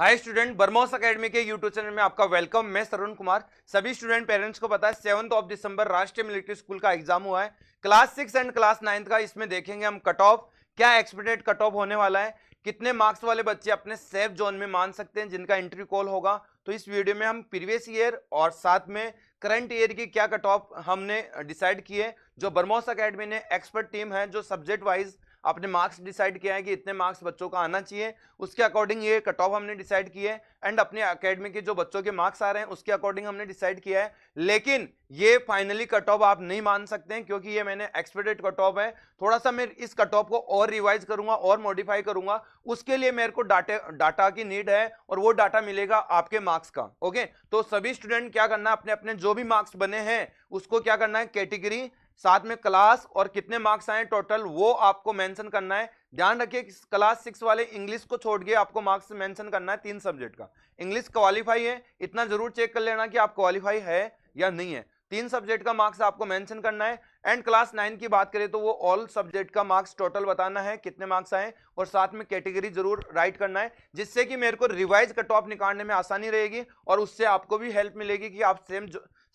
Hi student, बरमोस academy के YouTube channel में आपका वेलकम। मैं तरुण कुमार। सभी स्टूडेंट पेरेंट्स को पता है 7 दिसंबर राष्ट्रीय मिलिट्री स्कूल का एग्जाम हुआ है। क्लास 6 एंड क्लास 9 का इसमें देखेंगे हम कट ऑफ, क्या एक्सपेक्टेड कट ऑफ होने वाला है, कितने मार्क्स वाले बच्चे अपने सेफ जोन में मान सकते हैं जिनका एंट्री कॉल होगा। तो इस वीडियो में हम प्रीवियस ईयर और साथ में करंट ईयर की क्या कट ऑफ हमने डिसाइड किए। जो बरमोस एकेडमी ने एक्सपर्ट टीम है जो सब्जेक्ट वाइज अपने मार्क्स डिसाइड किया है कि इतने मार्क्स बच्चों का आना चाहिए, उसके अकॉर्डिंग ये कट ऑफ हमने डिसाइड किया है। एंड अपने एकेडमी के जो बच्चों के मार्क्स आ रहे हैं उसके अकॉर्डिंग हमने डिसाइड किया है। लेकिन ये फाइनली कट ऑफ आप नहीं मान सकते हैं क्योंकि ये मैंने एक्सपेक्टेड कट ऑफ है। थोड़ा सा मैं इस कट ऑफ को और रिवाइज करूंगा और मॉडिफाई करूंगा। उसके लिए मेरे को डाटा की नीड है और वो डाटा मिलेगा आपके मार्क्स का। ओके, तो सभी स्टूडेंट क्या करना है, अपने अपने जो भी मार्क्स बने हैं उसको क्या करना है, कैटेगरी साथ में क्लास और कितने मार्क्स आए टोटल वो आपको मेंशन करना है। ध्यान रखिए क्लास 6 वाले इंग्लिश को छोड़ के आपको मार्क्स मेंशन करना है 3 सब्जेक्ट का। इंग्लिश क्वालिफाई है, इतना जरूर चेक कर लेना कि आप क्वालिफाई है या नहीं है। 3 सब्जेक्ट का मार्क्स आपको मेंशन करना है। एंड क्लास 9 की बात करें तो वो ऑल सब्जेक्ट का मार्क्स टोटल बताना है कितने मार्क्स आए और साथ में कैटेगरी जरूर राइट करना है, जिससे कि मेरे को रिवाइज कट ऑफ निकालने में आसानी रहेगी और उससे आपको भी हेल्प मिलेगी कि आप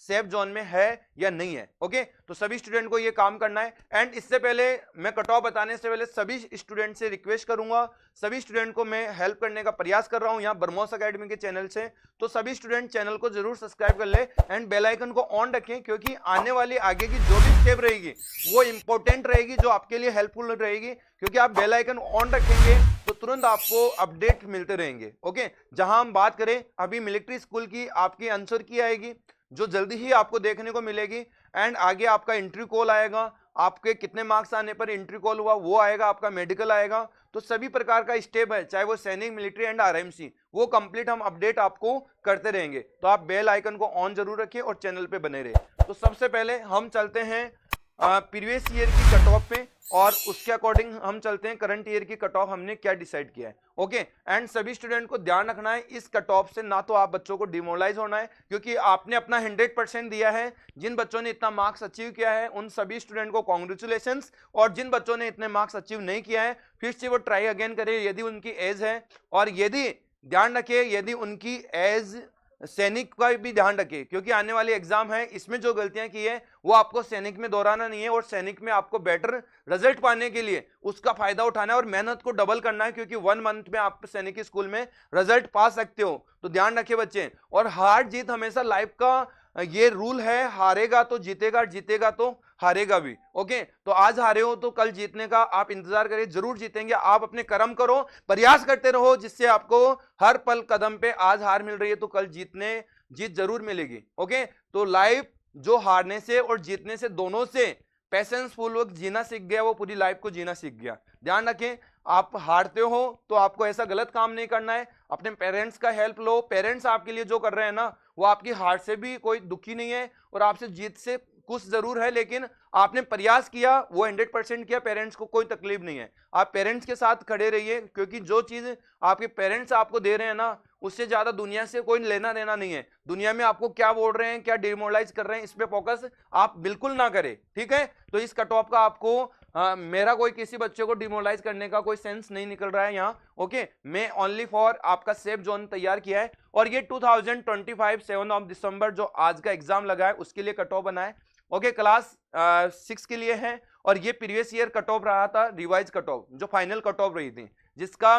सेफ जोन में है या नहीं है। ओके, तो सभी स्टूडेंट को ये काम करना है। एंड इससे पहले मैं कट ऑफ बताने से पहले सभी स्टूडेंट से रिक्वेस्ट करूंगा, सभी स्टूडेंट को मैं हेल्प करने का प्रयास कर रहा हूं यहाँ बरमोस एकेडमी के चैनल से। तो सभी स्टूडेंट चैनल को जरूर सब्सक्राइब कर ले एंड बेल आइकन को ऑन रखें, क्योंकि आने वाली आगे की जो भी स्टेप रहेगी वो इंपॉर्टेंट रहेगी, जो आपके लिए हेल्पफुल रहेगी। क्योंकि आप बेल आइकन ऑन रखेंगे तो तुरंत आपको अपडेट मिलते रहेंगे। ओके, जहां हम बात करें अभी मिलिट्री स्कूल की, आपकी आंसर की आएगी जो जल्दी ही आपको देखने को मिलेगी। एंड आगे आपका एंट्री कॉल आएगा, आपके कितने मार्क्स आने पर एंट्री कॉल हुआ वो आएगा, आपका मेडिकल आएगा। तो सभी प्रकार का स्टेप है, चाहे वो सैनिक, मिलिट्री एंड आरएमसी, वो कंप्लीट हम अपडेट आपको करते रहेंगे। तो आप बेल आइकन को ऑन जरूर रखिए और चैनल पे बने रहिए। तो सबसे पहले हम चलते हैं प्रीवियस ईयर की कट ऑफ पे और उसके अकॉर्डिंग हम चलते हैं करंट ईयर की कट ऑफ हमने क्या डिसाइड किया है। ओके, एंड सभी स्टूडेंट को ध्यान रखना है इस कट ऑफ से ना तो आप बच्चों को डिमोरलाइज होना है, क्योंकि आपने अपना 100% दिया है। जिन बच्चों ने इतना मार्क्स अचीव किया है उन सभी स्टूडेंट को कॉन्ग्रेचुलेशंस, और जिन बच्चों ने इतने मार्क्स अचीव नहीं किया है फिर से वो ट्राई अगेन करें यदि उनकी एज है। और यदि ध्यान रखिए यदि उनकी एज सैनिक का भी ध्यान रखिए, क्योंकि आने वाली एग्जाम है, इसमें जो गलतियां की है वो आपको सैनिक में दोहराना नहीं है और सैनिक में आपको बेटर रिजल्ट पाने के लिए उसका फायदा उठाना है और मेहनत को डबल करना है, क्योंकि 1 मंथ में आप सैनिक स्कूल में रिजल्ट पा सकते हो। तो ध्यान रखिए बच्चे, और हार जीत हमेशा लाइफ का ये रूल है, हारेगा तो जीतेगा, जीतेगा तो हारेगा भी। ओके, तो आज हारे हो तो कल जीतने का आप इंतजार करिए, जरूर जीतेंगे। आप अपने कर्म करो, प्रयास करते रहो, जिससे आपको हर पल कदम पे आज हार मिल रही है तो कल जीत जरूर मिलेगी। ओके, तो लाइफ जो हारने से और जीतने से दोनों से पेशेंस पूर्वक जीना सीख गया वो पूरी लाइफ को जीना सीख गया। ध्यान रखें, आप हारते हो तो आपको ऐसा गलत काम नहीं करना है, अपने पेरेंट्स का हेल्प लो। पेरेंट्स आपके लिए जो कर रहे हैं ना वो आपकी हार से भी कोई दुखी नहीं है और आपसे जीत से कुछ जरूर है, लेकिन आपने प्रयास किया वो 100% किया, पेरेंट्स को कोई तकलीफ नहीं है। आप पेरेंट्स के साथ खड़े रहिए, क्योंकि जो चीज आपके पेरेंट्स आपको दे रहे हैं ना उससे ज्यादा दुनिया से कोई लेना देना नहीं है। दुनिया में आपको क्या बोल रहे हैं, क्या डिमोरलाइज कर रहे हैं, इस पे फोकस आप बिल्कुल ना करें। ठीक है, तो इस कट ऑफ का आपको मेरा कोई किसी बच्चे को डिमोरलाइज करने का कोई सेंस नहीं निकल रहा है यहाँ। ओके, मैं ओनली फॉर आपका सेफ जोन तैयार किया है और ये 2025 7 दिसंबर जो आज का एग्जाम लगा है उसके लिए कट ऑफ बना है। ओके, क्लास 6 के लिए है और ये प्रीवियस ईयर कट ऑफ रहा था, रिवाइज कट ऑफ जो फाइनल कट ऑफ रही थी, जिसका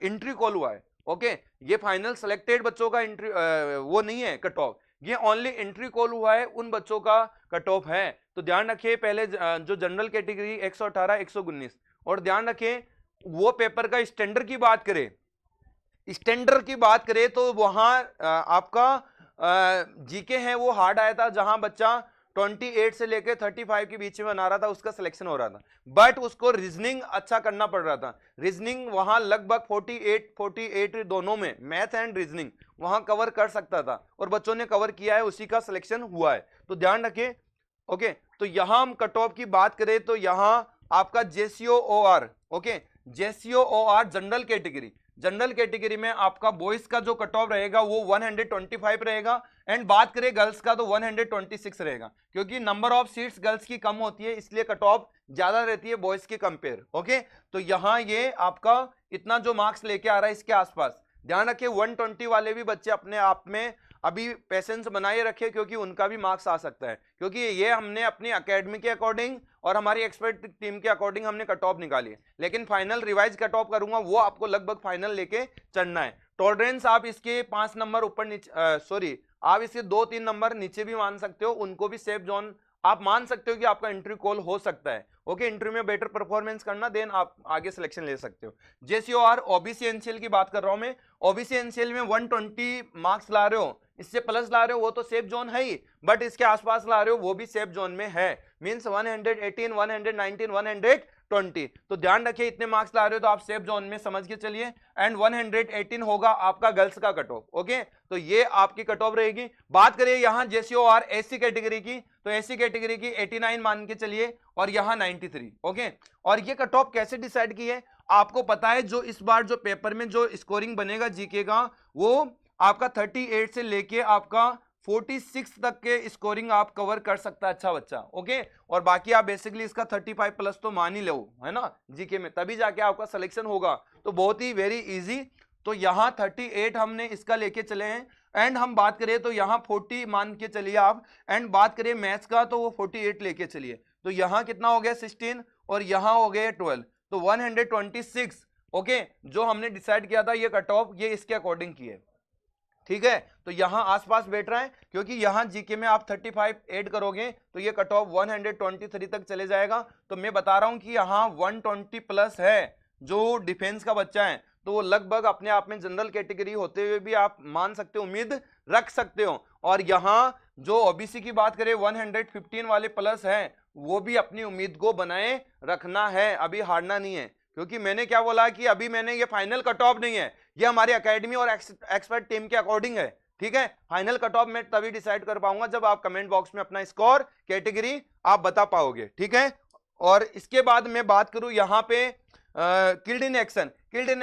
एंट्री कॉल हुआ है। ओके, ये फाइनल सेलेक्टेड बच्चों का एंट्री वो नहीं है कट ऑफ, ये ओनली एंट्री कॉल हुआ है, उन बच्चों का कट ऑफ है। तो ध्यान रखिए पहले जो जनरल कैटेगरी 118 119, और ध्यान रखें वो पेपर का स्टैंडर्ड की बात करें, स्टैंडर्ड की बात करें तो वहां आपका जीके है वो हार्ड आया था, जहां बच्चा 28 से लेकर 35 के बीच में बना रहा था उसका सिलेक्शन हो रहा था, बट उसको रीजनिंग अच्छा करना पड़ रहा था। रीजनिंग वहां लगभग 48 दोनों में, मैथ एंड रीजनिंग वहां कवर कर सकता था और बच्चों ने कवर किया है, उसी का सिलेक्शन हुआ है। तो ध्यान रखें। ओके, तो यहां हम कट ऑफ की बात करें तो यहां आपका JCOOR, okay, JCOOR general category में आपका बॉयज का जो कट ऑफ रहेगा वो 125 रहेगा एंड बात करें गर्ल्स का तो 126 रहेगा, क्योंकि नंबर ऑफ सीट्स गर्ल्स की कम होती है इसलिए कट ऑफ ज्यादा रहती है बॉयज के कंपेयर। ओके, तो यहां ये आपका इतना जो मार्क्स लेके आ रहा है इसके आसपास ध्यान रखिए 120 वाले भी बच्चे अपने आप में अभी पेशेंस बनाए रखे, क्योंकि उनका भी मार्क्स आ सकता है, क्योंकि ये हमने अपनी एकेडमी के अकॉर्डिंग और हमारी एक्सपर्ट टीम के अकॉर्डिंग हमने कट ऑफ निकाली, लेकिन फाइनल रिवाइज कट ऑफ करूंगा वो आपको लगभग फाइनल लेके चलना है। टॉलरेंस आप इसके 5 नंबर ऊपर नीचे, सॉरी आप इसके 2-3 नंबर नीचे भी मान सकते हो, उनको भी सेफ जोन आप मान सकते हो कि आपका इंटरव्यू कॉल हो सकता है। ओके, इंटरव्यू में बेटर परफॉर्मेंस करना, देन आप आगे सिलेक्शन ले सकते हो। जेसीओआर ओबीसी एनसीएल की बात कर रहा हूं मैं। ओबीसी एनसीएल में 120 मार्क्स ला रहे हो, इससे प्लस ला रहे हो, वो तो सेफ जोन है ही, बट इसके आसपास ला रहे हो वो भी सेफ जोन में है, मींस 118, 119, 120। तो ध्यान रखिए इतने मार्क्स ला रहे हो तो आप सेफ जोन में समझ के चलिए। एंड 118 होगा आपका गर्ल्स का कट ऑफ। ओके, तो ये आपकी कट ऑफ रहेगी। बात करिए यहाँ जेसीओआर एससी कैटेगरी की, तो एससी कैटेगरी की 89 मान के चलिए और यहाँ 93। ओके, और ये कट ऑफ कैसे डिसाइड की है आपको पता है, जो इस बार जो पेपर में जो स्कोरिंग बनेगा जीके का, वो आपका 38 से लेके आपका 46 तक के स्कोरिंग आप कवर कर सकता है अच्छा बच्चा। ओके, और बाकी आप बेसिकली इसका 35 प्लस तो मान ही लो, है ना, जीके में, तभी जाके आपका सिलेक्शन होगा। तो बहुत ही वेरी इजी। तो यहाँ 38 हमने इसका लेके चले हैं, एंड हम बात करें तो यहाँ 40 मान के चलिए आप, एंड बात करें मैथ्स का तो वो 48 लेके चलिए। तो यहाँ कितना हो गया 16 और यहाँ हो गया 12, तो 126। ओके, जो हमने डिसाइड किया था ये कट ऑफ, ये इसके अकॉर्डिंग की है, ठीक है। तो यहां आसपास बैठ रहा है, क्योंकि यहां जीके में आप 35 ऐड करोगे तो ये कट ऑफ 123 तक चले जाएगा। तो मैं बता रहा हूं कि यहां 120 प्लस है, जो डिफेंस का बच्चा है तो वो लगभग अपने आप में जनरल कैटेगरी होते हुए भी आप मान सकते हो, उम्मीद रख सकते हो। और यहां जो ओबीसी की बात करें 115 वाले प्लस है, वो भी अपनी उम्मीद को बनाए रखना है, अभी हारना नहीं है। क्योंकि मैंने क्या बोला कि अभी मैंने ये फाइनल कट ऑफ नहीं है, ये हमारी एकेडमी और एक्सपर्ट टीम के अकॉर्डिंग है, ठीक है। फाइनल कट ऑफ मैं तभी डिसाइड कर पाऊंगा जब आप कमेंट बॉक्स में अपना स्कोर कैटेगरी आप बता पाओगे, ठीक है। और इसके बाद मैं बात करूं यहाँ पे killed in action, killed in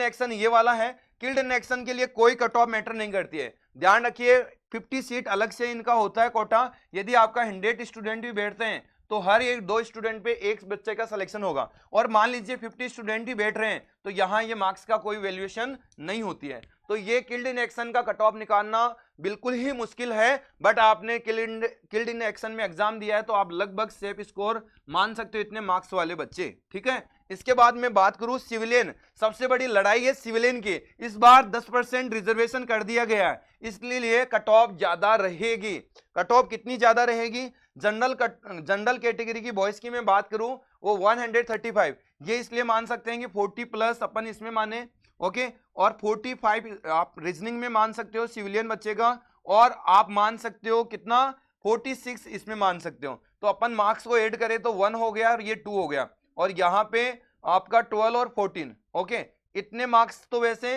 action ये वाला है। किल्ड इन एक्शन के लिए कोई कट ऑफ मैटर नहीं करती है, ध्यान रखिए। 50 सीट अलग से इनका होता है कोटा, यदि आपका 100 स्टूडेंट भी बैठते हैं तो हर एक 2 स्टूडेंट पे एक बच्चे का सिलेक्शन होगा। और मान लीजिए 50 स्टूडेंट ही बैठ रहे हैं तो यहाँ ये मार्क्स का कोई वैल्यूएशन नहीं होती है। तो ये किल्ड इन एक्शन का कट ऑफ निकालना बिल्कुल ही मुश्किल है, बट आपने किल्ड इन एक्शन में एग्जाम दिया है तो आप लगभग सेफ स्कोर मान सकते हो इतने मार्क्स वाले बच्चे, ठीक है। इसके बाद मैं बात करूं सिविलियन, सबसे बड़ी लड़ाई है सिविलियन की। इस बार 10% रिजर्वेशन कर दिया गया है, इसलिए कट ऑफ ज्यादा रहेगी। कट ऑफ कितनी ज्यादा रहेगी? जनरल कैटेगरी की बॉयज की मैं बात करूं वो 135, ये इसलिए मान सकते हैं कि 40 प्लस अपन इसमें माने, ओके। और 45 आप रीजनिंग में मान सकते हो सिविलियन बच्चे का, और आप मान सकते हो कितना 46 इसमें मान सकते हो। तो अपन मार्क्स को ऐड करें तो 1 हो गया और ये 2 हो गया, और यहाँ पे आपका 12 और 14, ओके। इतने मार्क्स तो वैसे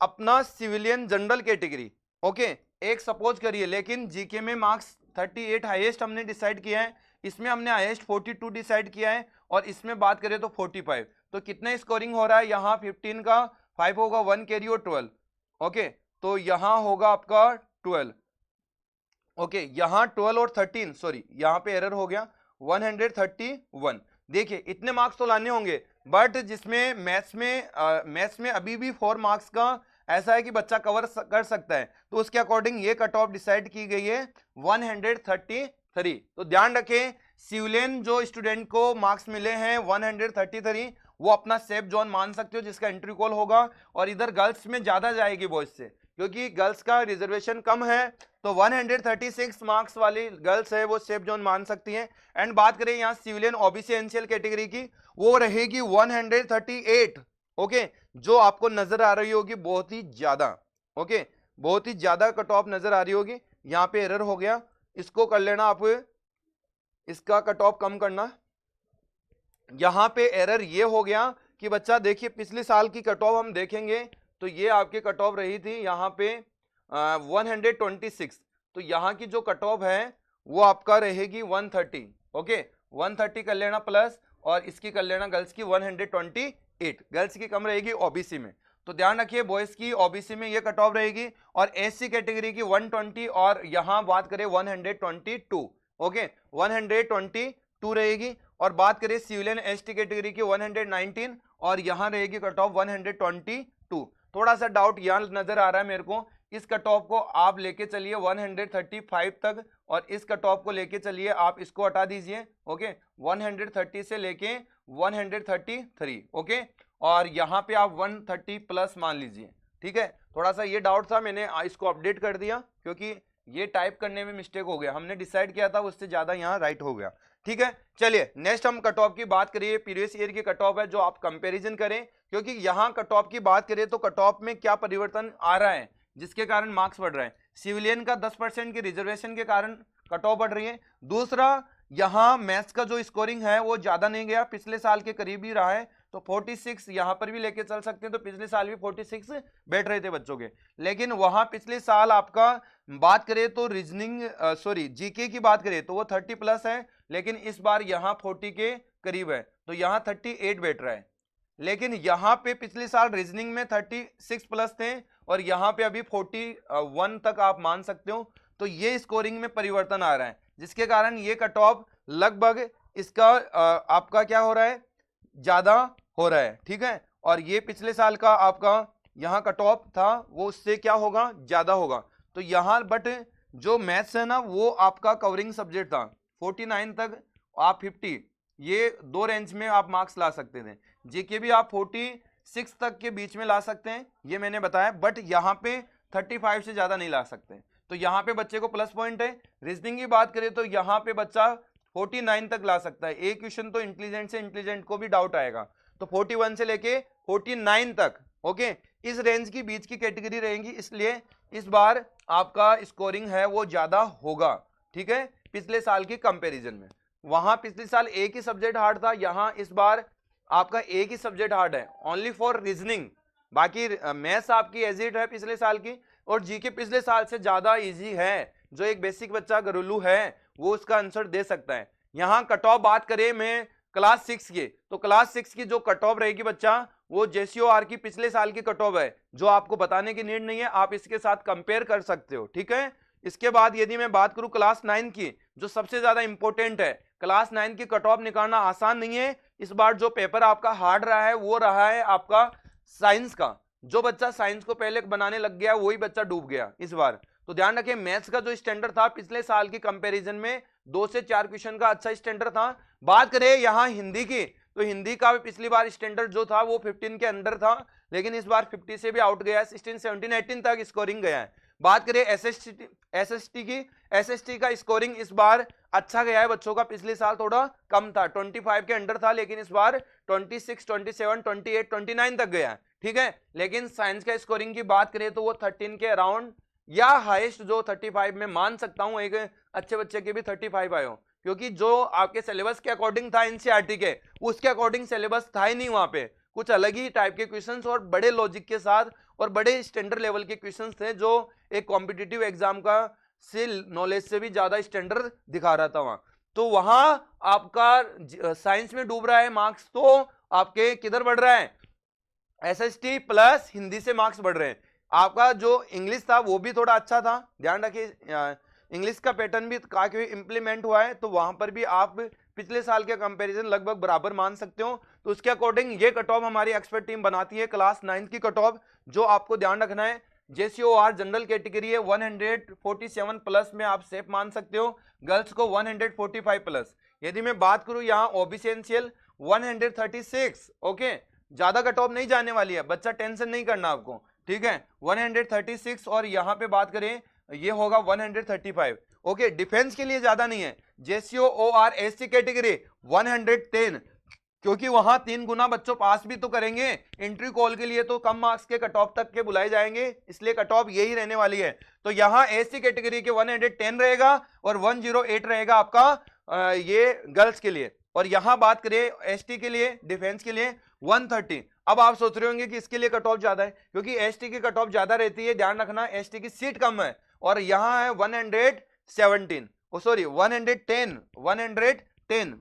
अपना सिविलियन जनरल कैटेगरी, ओके, एक सपोज करिए, लेकिन जीके में मार्क्स 38 हाईएस्ट हमने डिसाइड किया है, इसमें हमने हाईएस्ट 42 डिसाइड किया है, और इसमें बात करें तो 45। तो कितना स्कोरिंग हो रहा है यहाँ 15 का 5 होगा, 1 कैरी और 12, ओके। तो यहाँ होगा आपका 12, ओके। यहाँ 12 और 13, सॉरी यहाँ पे एरर हो गया, 131। देखिए इतने मार्क्स तो लाने होंगे, बट जिसमें मैथ्स में अभी भी 4 मार्क्स का ऐसा है कि बच्चा कवर कर सकता है, तो उसके अकॉर्डिंग ये कट ऑफ डिसाइड की गई है 133। तो ध्यान रखें सिविलियन जो स्टूडेंट को मार्क्स मिले हैं 133, वो अपना सेफ जोन मान सकते हो जिसका एंट्री कॉल होगा। और इधर गर्ल्स में ज्यादा जाएगी बॉयज से, क्योंकि गर्ल्स का रिजर्वेशन कम है, तो 136 मार्क्स वाली गर्ल्स है वो सेफ जोन मान सकती हैं। एंड बात करें यहाँ सिविलियन ओबीसी एनसीएल कैटेगरी की, वो रहेगी 138, ओके। जो आपको नजर आ रही होगी बहुत ही ज्यादा, ओके, बहुत ही ज्यादा कट ऑफ नजर आ रही होगी। यहाँ पे एरर हो गया, इसको कर लेना आप, इसका कट ऑफ कम करना। यहाँ पे एरर ये हो गया कि बच्चा देखिए पिछले साल की कट ऑफ हम देखेंगे तो ये आपकी कट ऑफ रही थी यहाँ पे 126, तो यहाँ की जो कट ऑफ है वो आपका रहेगी 130, ओके। 130 कर लेना प्लस, और इसकी कर लेना गर्ल्स की 128, गर्ल्स की कम रहेगी ओबीसी में। तो ध्यान रखिए बॉयज की ओबीसी में ये कट ऑफ रहेगी, और एससी कैटेगरी की 120, और यहाँ बात करें 122, ओके, 122 रहेगी। और बात करें सिविलियन एसटी कैटेगरी की 119 और यहाँ रहेगी कट ऑफ 122। थोड़ा सा डाउट यहाँ नजर आ रहा है मेरे को, इस कट ऑफ को आप लेके चलिए 135 तक और इस कट ऑफ को लेके चलिए आप इसको हटा दीजिए, ओके, 130 से लेके 133, ओके, और यहाँ पे आप 130 प्लस मान लीजिए, ठीक है। थोड़ा सा ये डाउट था, मैंने इसको अपडेट कर दिया क्योंकि ये टाइप करने में मिस्टेक हो गया, हमने डिसाइड किया था उससे ज्यादा यहाँ राइट हो गया, ठीक है। चलिए नेक्स्ट हम कट ऑफ की बात करिए, प्रीवियस ईयर की कट ऑफ है जो आप कंपैरिजन करें, क्योंकि यहाँ कट ऑफ की बात करें तो कट ऑफ में क्या परिवर्तन आ रहा है जिसके कारण मार्क्स बढ़ रहे हैं। सिविलियन का 10% की रिजर्वेशन के कारण कट ऑफ बढ़ रही है। दूसरा, यहाँ मैथ्स का जो स्कोरिंग है वो ज्यादा नहीं गया, पिछले साल के करीब ही रहा है, तो 46 यहाँ पर भी लेके चल सकते हैं, तो पिछले साल भी 46 बैठ रहे थे बच्चों के, लेकिन वहां पिछले साल आपका बात करें तो रीजनिंग जीके की बात करें तो वो 30 प्लस है, लेकिन इस बार यहाँ 40 के करीब है, तो यहाँ 38 बैठ रहा है। लेकिन यहाँ पे पिछले साल रीजनिंग में 36 प्लस थे और यहाँ पे अभी 41 तक आप मान सकते हो, तो ये स्कोरिंग में परिवर्तन आ रहा है जिसके कारण ये कट ऑफ लगभग इसका आपका क्या हो रहा है, ज्यादा हो रहा है, ठीक है। और ये पिछले साल का आपका यहाँ कट ऑफ था वो उससे क्या होगा, ज्यादा होगा। तो यहाँ बट जो मैथ्स है ना वो आपका कवरिंग सब्जेक्ट था, 49 तक आप 50, ये दो रेंज में आप मार्क्स ला सकते थे। जीके भी आप 46 तक के बीच में ला सकते हैं, ये मैंने बताया, बट यहाँ पे 35 से ज्यादा नहीं ला सकते, तो यहाँ पे बच्चे को प्लस पॉइंट है। रीजनिंग की बात करें तो यहाँ पे बच्चा 49 तक ला सकता है, एक क्वेश्चन तो इंटेलिजेंट से इंटेलिजेंट को भी डाउट आएगा, तो 41 से लेके 49 तक, ओके, इस रेंज की बीच की कैटेगरी रहेगी, इसलिए इस बार आपका स्कोरिंग है वो ज्यादा होगा, ठीक है, पिछले साल की कंपैरिजन में। वहां पिछले साल एक ही सब्जेक्ट हार्ड था, यहाँ इस बार आपका एक ही सब्जेक्ट हार्ड है, ओनली फॉर रीजनिंग, बाकी मैथ्स आपकी एज इट है पिछले साल की, और जीके पिछले साल से ज्यादा इजी है, जो एक बेसिक बच्चा घरेलू है वो उसका आंसर दे सकता है। यहाँ कट ऑफ बात करें मैं क्लास 6 की, तो क्लास 6 की जो कट ऑफ रहेगी बच्चा वो जेसीओआर की पिछले साल की कट ऑफ है, जो आपको बताने की नीड नहीं है, आप इसके साथ कंपेयर कर सकते हो, ठीक है। इसके बाद यदि मैं बात करूं क्लास 9 की, जो सबसे ज्यादा इंपॉर्टेंट है, क्लास 9 की कट ऑफ निकालना आसान नहीं है। इस बार जो पेपर आपका हार्ड रहा है वो रहा है आपका साइंस का, जो बच्चा साइंस को पहले बनाने लग गया वही बच्चा डूब गया इस बार। तो ध्यान रखें, मैथ्स का जो स्टैंडर्ड था पिछले साल की कंपैरिजन में 2 से 4 क्वेश्चन का अच्छा स्टैंडर्ड था। बात करें यहाँ हिंदी की, तो हिंदी का भी पिछली बार स्टैंडर्ड जो था वो 15 के अंडर था, लेकिन इस बार 50 से भी आउट गया है, 16, 17, 18 तक स्कोरिंग गया है। बात करें एसएसटी की, एसएसटी का स्कोरिंग इस बार अच्छा गया है बच्चों का, पिछले साल थोड़ा कम था, 25 के अंडर था, लेकिन इस बार 26, 27, 28, 29 तक गया है, ठीक है। लेकिन साइंस का स्कोरिंग की बात करें तो वो 13 के अराउंड या हाईएस्ट जो 35 में मान सकता हूं, एक अच्छे बच्चे के भी 35 आए हो, क्योंकि जो आपके सिलेबस के अकॉर्डिंग था एनसीईआरटी के, उसके अकॉर्डिंग सिलेबस था ही नहीं, वहां पे कुछ अलग ही टाइप के क्वेश्चंस और बड़े लॉजिक के साथ और बड़े स्टैंडर्ड लेवल के क्वेश्चंस थे, जो एक कॉम्पिटिटिव एग्जाम का से नॉलेज से भी ज्यादा स्टैंडर्ड दिखा रहा था वहां। तो वहां आपका साइंस में डूब रहा है मार्क्स, तो आपके किधर बढ़ रहा है, एसएसटी प्लस हिंदी से मार्क्स बढ़ रहे हैं। आपका जो इंग्लिश था वो भी थोड़ा अच्छा था, ध्यान रखिए इंग्लिश का पैटर्न भी काफी इंप्लीमेंट हुआ है, तो वहां पर भी आप पिछले साल के कंपैरिजन लगभग बराबर मान सकते हो। तो उसके अकॉर्डिंग ये कट ऑफ हमारी एक्सपर्ट टीम बनाती है क्लास 9 की कट ऑफ, जो आपको ध्यान रखना है। जेसीओआर जनरल कैटेगरी है, 147 प्लस में आप सेफ मान सकते हो, गर्ल्स को 145 प्लस। यदि मैं बात करूं यहाँ ओबीसी एनसीएल 136, ओके, ज्यादा कट ऑफ नहीं जाने वाली है, बच्चा टेंशन नहीं करना आपको, ठीक है, 136, और यहाँ पे बात करें ये होगा 135, ओके। डिफेंस के लिए ज्यादा नहीं है, जेसीओआर एससी कैटेगरी 110, क्योंकि वहां 3 गुना बच्चों पास भी तो करेंगे, इंट्री कॉल के लिए तो कम मार्क्स के कट ऑफ तक के बुलाए जाएंगे, इसलिए कट ऑफ यही रहने वाली है। तो यहाँ एससी कैटेगरी के 110 रहेगा और 108 रहेगा आपका ये गर्ल्स के लिए। और यहाँ बात करें एसटी के लिए, डिफेंस के लिए 130। अब आप सोच रहे होंगे कि इसके लिए कट ऑफ ज्यादा है, क्योंकि एसटी की कट ऑफ ज्यादा रहती है, ध्यान रखना एसटी की सीट कम है, और यहाँ है 117, सॉरी 110,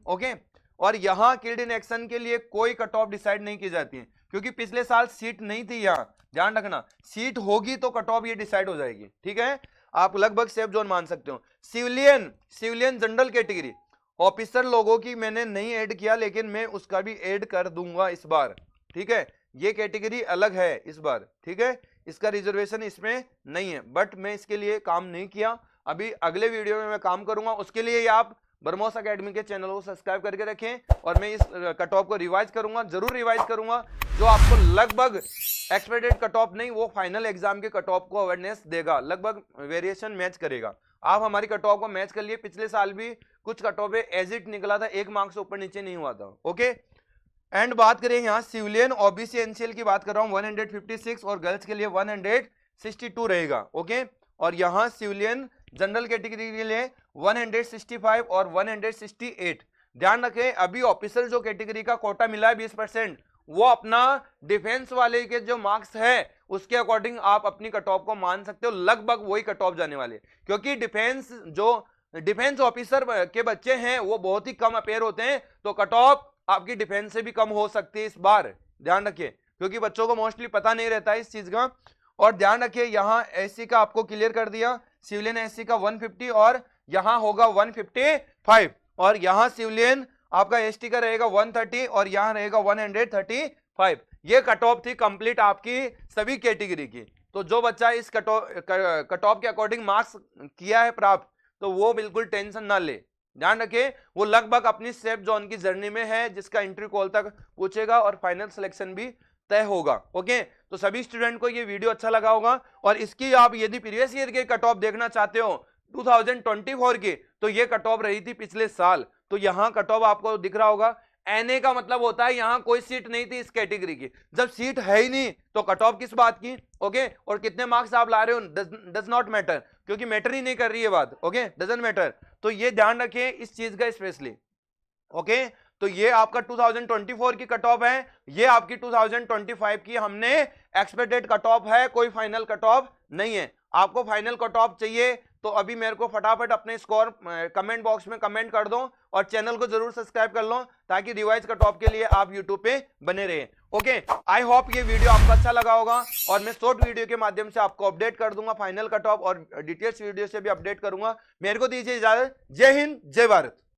ओके। और यहाँ किल्ड इन एक्शन के लिए कोई कट ऑफ डिसाइड नहीं की जाती है, क्योंकि पिछले साल सीट नहीं थी, यहाँ ध्यान रखना, सीट होगी तो कट ऑफ ये डिसाइड हो जाएगी, ठीक है, आप लगभग सेफ जोन मान सकते हो। सिविलियन जनरल कैटेगरी, ऑफिसर लोगों की मैंने नहीं ऐड किया, लेकिन मैं उसका भी ऐड कर दूंगा इस बार, ठीक है, ये कैटेगरी अलग है इस बार, ठीक है, इसका रिजर्वेशन इसमें नहीं है, बट मैं इसके लिए काम नहीं किया, अभी अगले वीडियो में मैं काम करूंगा। उसके लिए आप ब्रह्मोस एकेडमी के चैनल को सब्सक्राइब करके रखें और मैं इस कट ऑफ को रिवाइज करूंगा, जरूर रिवाइज करूंगा, जो आपको लगभग एक्सपेक्टेड कट ऑफ नहीं, वो फाइनल एग्जाम के कट ऑफ को अवेयरनेस देगा, लगभग वेरिएशन मैच करेगा। आप हमारी कट ऑफ को मैच कर लिए, पिछले साल भी कुछ कट ऑफ एज इट निकला था, 1 मार्क्स से ऊपर नीचे नहीं हुआ था। ओके, एंड बात करें यहाँ सिविलियन ओबीसी एनसीएल की बात कर रहा हूँ, 156 और गर्ल्स के लिए 162 रहेगा। ओके, और यहाँ सिविलियन जनरल कैटेगरी के लिए 165 और 168। ध्यान रखें, अभी ऑफिसर जो कैटेगरी का कोटा मिला है 20%, वो अपना डिफेंस वाले के जो मार्क्स है उसके अकॉर्डिंग आप अपनी कट ऑफ को मान सकते हो, लगभग वही कट ऑफ जाने वाले, क्योंकि डिफेंस ऑफिसर के बच्चे हैं वो बहुत ही कम अपेयर होते हैं, तो कट ऑफ आपकी डिफेंस से भी कम हो सकती है इस बार, ध्यान रखिए, क्योंकि बच्चों को मोस्टली पता नहीं रहता है इस चीज का। और ध्यान रखिए, यहाँ एससी का आपको क्लियर कर दिया, सिविलियन एससी का 150 और यहाँ होगा 155, और यहाँ सिविलियन आपका एसटी का रहेगा 130 और यहाँ रहेगा 135। ये कट ऑफ थी कंप्लीट आपकी सभी कैटेगरी की। तो जो बच्चा इस कट ऑफ के अकॉर्डिंग मार्क्स किया है प्राप्त, तो वो बिल्कुल टेंशन ना ले, ध्यान रखिए, वो लगभग अपनी सेफ जोन की जर्नी में है, जिसका इंट्री कॉल तक पूछेगा और फाइनल सिलेक्शन भी तय होगा। ओके, तो सभी स्टूडेंट को ये वीडियो अच्छा लगा होगा, और इसकी आप यदि प्रीवियस ईयर के कट ऑफ देखना चाहते हो 2024 की, तो ये कट ऑफ रही थी पिछले साल, तो यहाँ कट ऑफ आपको दिख रहा होगा। एनए का मतलब होता है यहाँ कोई सीट नहीं थी इस कैटेगरी की, जब सीट है ही नहीं तो कट ऑफ किस बात की। ओके, और कितने मार्क्स आप ला रहे हो डज नॉट मैटर, क्योंकि मैटर ही नहीं कर रही है बात। ओके, डजंट मैटर, तो ये ध्यान रखें इस चीज का स्पेशली। ओके, तो ये आपका 2024 की कट ऑफ है, ये आपकी 2025 की हमने एक्सपेक्टेड कट ऑफ है, कोई फाइनल कट ऑफ नहीं है। आपको फाइनल कट ऑफ चाहिए तो अभी मेरे को फटाफट अपने स्कोर कमेंट बॉक्स में कमेंट कर दो, और चैनल को जरूर सब्सक्राइब कर लो, ताकि रिवाइज कट ऑफ के लिए आप यूट्यूब पे बने रहे। ओके, आई होप ये वीडियो आपको अच्छा लगा होगा, और मैं शॉर्ट वीडियो के माध्यम से आपको अपडेट कर दूंगा फाइनल कट ऑफ, और डिटेल्स वीडियो से भी अपडेट करूंगा। मेरे को दीजिए इजाजत, जय हिंद जय भारत।